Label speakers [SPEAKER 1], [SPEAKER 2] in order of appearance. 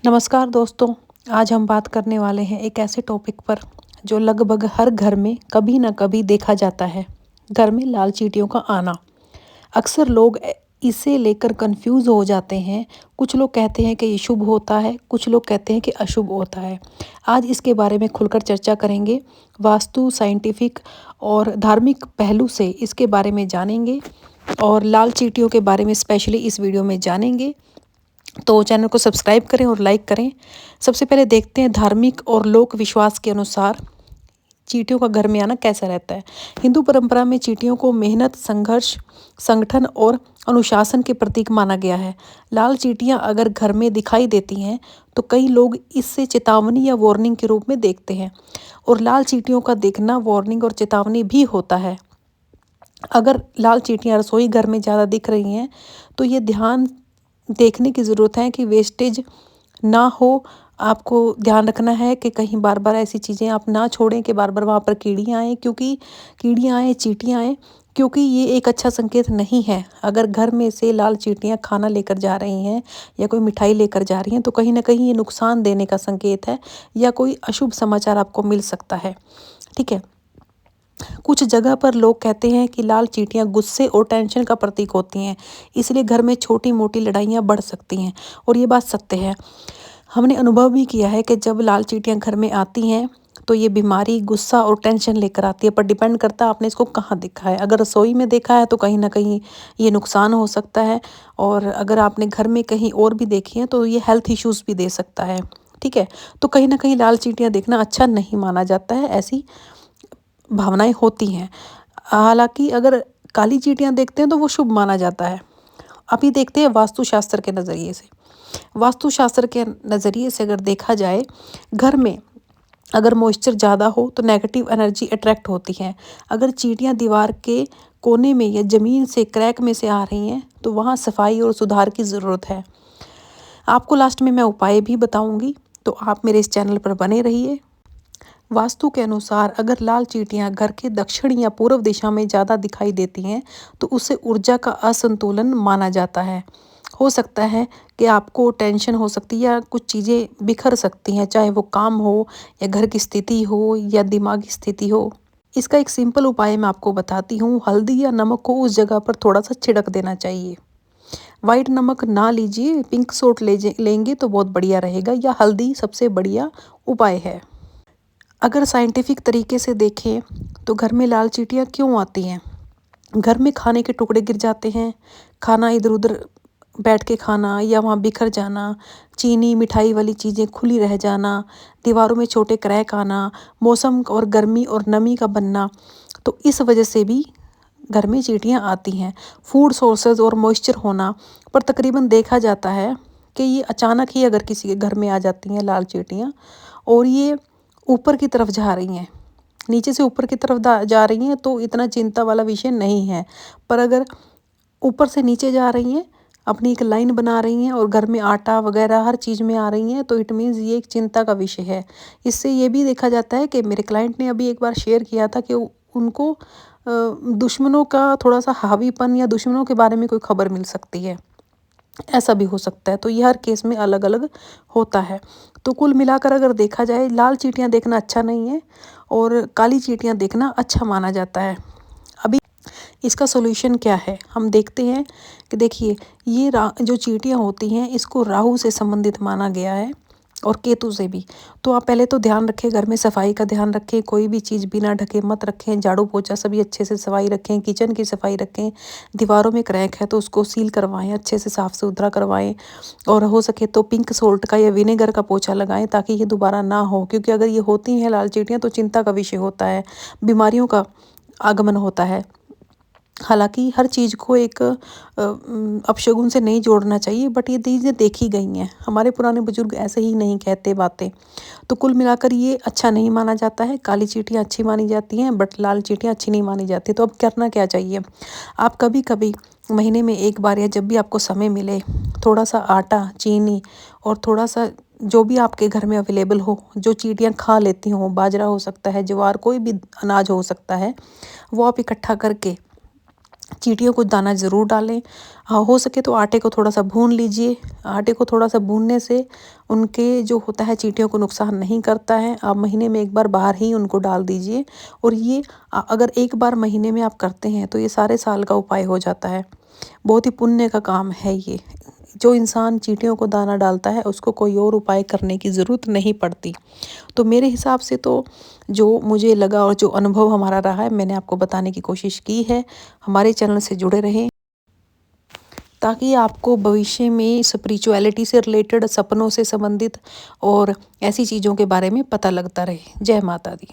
[SPEAKER 1] नमस्कार दोस्तों। आज हम बात करने वाले हैं एक ऐसे टॉपिक पर जो लगभग हर घर में कभी ना कभी देखा जाता है। घर में लाल चींटियों का आना। अक्सर लोग इसे लेकर कंफ्यूज हो जाते हैं। कुछ लोग कहते हैं कि ये शुभ होता है, कुछ लोग कहते हैं कि अशुभ होता है। आज इसके बारे में खुलकर चर्चा करेंगे। वास्तु, साइंटिफिक और धार्मिक पहलू से इसके बारे में जानेंगे और लाल चींटियों के बारे में स्पेशली इस वीडियो में जानेंगे। तो चैनल को सब्सक्राइब करें और लाइक करें। सबसे पहले देखते हैं धार्मिक और लोक विश्वास के अनुसार चींटियों का घर में आना कैसा रहता है। हिंदू परंपरा में चींटियों को मेहनत, संघर्ष, संगठन और अनुशासन के प्रतीक माना गया है। लाल चींटियां अगर घर में दिखाई देती हैं तो कई लोग इससे चेतावनी या वार्निंग के रूप में देखते हैं, और लाल चींटियों का देखना वार्निंग और चेतावनी भी होता है। अगर लाल चींटियां रसोई घर में ज़्यादा दिख रही हैं तो ये ध्यान देखने की ज़रूरत है कि वेस्टेज ना हो। आपको ध्यान रखना है कि कहीं बार बार ऐसी चीज़ें आप ना छोड़ें कि बार बार वहाँ पर कीड़ियाँ आएँ, चींटियाँ आएँ, क्योंकि ये एक अच्छा संकेत नहीं है। अगर घर में से लाल चींटियाँ खाना लेकर जा रही हैं या कोई मिठाई लेकर जा रही हैं तो कहीं ना कहीं ये नुकसान देने का संकेत है या कोई अशुभ समाचार आपको मिल सकता है। ठीक है। कुछ जगह पर लोग कहते हैं कि लाल चींटियां गुस्से और टेंशन का प्रतीक होती हैं, इसलिए घर में छोटी मोटी लड़ाइयाँ बढ़ सकती हैं, और ये बात सत्य है। हमने अनुभव भी किया है कि जब लाल चींटियां घर में आती हैं तो ये बीमारी, गुस्सा और टेंशन लेकर आती है, पर डिपेंड करता है आपने इसको कहाँ देखा है। अगर रसोई में देखा है तो कहीं ना कहीं ये नुकसान हो सकता है, और अगर आपने घर में कहीं और भी देखी है तो ये हेल्थ इश्यूज़ भी दे सकता है। ठीक है। तो कहीं ना कहीं लाल चींटियां देखना अच्छा नहीं माना जाता है, ऐसी भावनाएं होती हैं। हालांकि अगर काली चींटियां देखते हैं तो वो शुभ माना जाता है। अभी देखते हैं वास्तुशास्त्र के नज़रिए से। वास्तुशास्त्र के नज़रिए से अगर देखा जाए, घर में अगर मॉइस्चर ज़्यादा हो तो नेगेटिव एनर्जी अट्रैक्ट होती है। अगर चींटियां दीवार के कोने में या ज़मीन से क्रैक में से आ रही हैं तो वहाँ सफाई और सुधार की ज़रूरत है। आपको लास्ट में मैं उपाय भी बताऊंगी, तो आप मेरे इस चैनल पर बने रहिए। वास्तु के अनुसार अगर लाल चींटियां घर के दक्षिण या पूर्व दिशा में ज़्यादा दिखाई देती हैं तो उसे ऊर्जा का असंतुलन माना जाता है। हो सकता है कि आपको टेंशन हो सकती है या कुछ चीज़ें बिखर सकती हैं, चाहे वो काम हो या घर की स्थिति हो या दिमागी स्थिति हो। इसका एक सिंपल उपाय मैं आपको बताती हूँ। हल्दी या नमक को उस जगह पर थोड़ा सा छिड़क देना चाहिए। वाइट नमक ना लीजिए, पिंक सोट लेंगे तो बहुत बढ़िया रहेगा, या हल्दी सबसे बढ़िया उपाय है। अगर साइंटिफिक तरीके से देखें तो घर में लाल चींटियां क्यों आती हैं। घर में खाने के टुकड़े गिर जाते हैं, खाना इधर उधर बैठ के खाना या वहाँ बिखर जाना, चीनी मिठाई वाली चीज़ें खुली रह जाना, दीवारों में छोटे क्रैक आना, मौसम और गर्मी और नमी का बनना, तो इस वजह से भी घर में चींटियां आती हैं। फूड सोर्सेज और मॉइस्चर होना, पर तकरीबन देखा जाता है कि ये अचानक ही अगर किसी के घर में आ जाती हैं लाल चींटियां, और ये ऊपर की तरफ जा रही हैं, नीचे से ऊपर की तरफ जा रही हैं तो इतना चिंता वाला विषय नहीं है। पर अगर ऊपर से नीचे जा रही हैं, अपनी एक लाइन बना रही हैं और घर में आटा वगैरह हर चीज़ में आ रही हैं, तो इट मीन्स ये एक चिंता का विषय है। इससे ये भी देखा जाता है कि मेरे क्लाइंट ने अभी एक बार शेयर किया था कि उनको दुश्मनों का थोड़ा सा हावीपन या दुश्मनों के बारे में कोई खबर मिल सकती है, ऐसा भी हो सकता है। तो ये हर केस में अलग अलग होता है। तो कुल मिलाकर अगर देखा जाए, लाल चींटियां देखना अच्छा नहीं है और काली चींटियां देखना अच्छा माना जाता है। अभी इसका सॉल्यूशन क्या है हम देखते हैं कि देखिए, ये जो चींटियां होती हैं इसको राहु से संबंधित माना गया है और केतु से भी। तो आप पहले तो ध्यान रखें, घर में सफाई का ध्यान रखें, कोई भी चीज़ बिना ढके मत रखें, झाड़ू पोछा सभी अच्छे से सफाई रखें, किचन की सफाई रखें, दीवारों में क्रैक है तो उसको सील करवाएं, अच्छे से साफ़ सुथरा करवाएं, और हो सके तो पिंक सोल्ट का या विनेगर का पोछा लगाएं ताकि ये दोबारा ना हो, क्योंकि अगर ये होती हैं लाल चींटियाँ तो चिंता का विषय होता है, बीमारियों का आगमन होता है। हालांकि हर चीज़ को एक अपशगुन से नहीं जोड़ना चाहिए, बट ये चीज़ें देखी गई हैं, हमारे पुराने बुजुर्ग ऐसे ही नहीं कहते बातें। तो कुल मिलाकर ये अच्छा नहीं माना जाता है। काली चींटियाँ अच्छी मानी जाती हैं बट लाल चींटियाँ अच्छी नहीं मानी जाती। तो अब करना क्या चाहिए, आप कभी कभी महीने में एक बार या जब भी आपको समय मिले, थोड़ा सा आटा, चीनी और थोड़ा सा जो भी आपके घर में अवेलेबल हो, जो चींटियाँ खा लेती हों, बाजरा हो सकता है, ज्वार, कोई भी अनाज हो सकता है, वो आप इकट्ठा करके चींटियों को दाना ज़रूर डालें। हाँ, हो सके तो आटे को थोड़ा सा भून लीजिए। आटे को थोड़ा सा भूनने से उनके जो होता है चींटियों को नुकसान नहीं करता है। आप महीने में एक बार बाहर ही उनको डाल दीजिए। और ये अगर एक बार महीने में आप करते हैं तो ये सारे साल का उपाय हो जाता है। बहुत ही पुण्य का काम है ये। जो इंसान चींटियों को दाना डालता है उसको कोई और उपाय करने की ज़रूरत नहीं पड़ती। तो मेरे हिसाब से तो जो मुझे लगा और जो अनुभव हमारा रहा है मैंने आपको बताने की कोशिश की है। हमारे चैनल से जुड़े रहें ताकि आपको भविष्य में स्पिरिचुअलिटी से रिलेटेड, सपनों से संबंधित और ऐसी चीज़ों के बारे में पता लगता रहे। जय माता दी।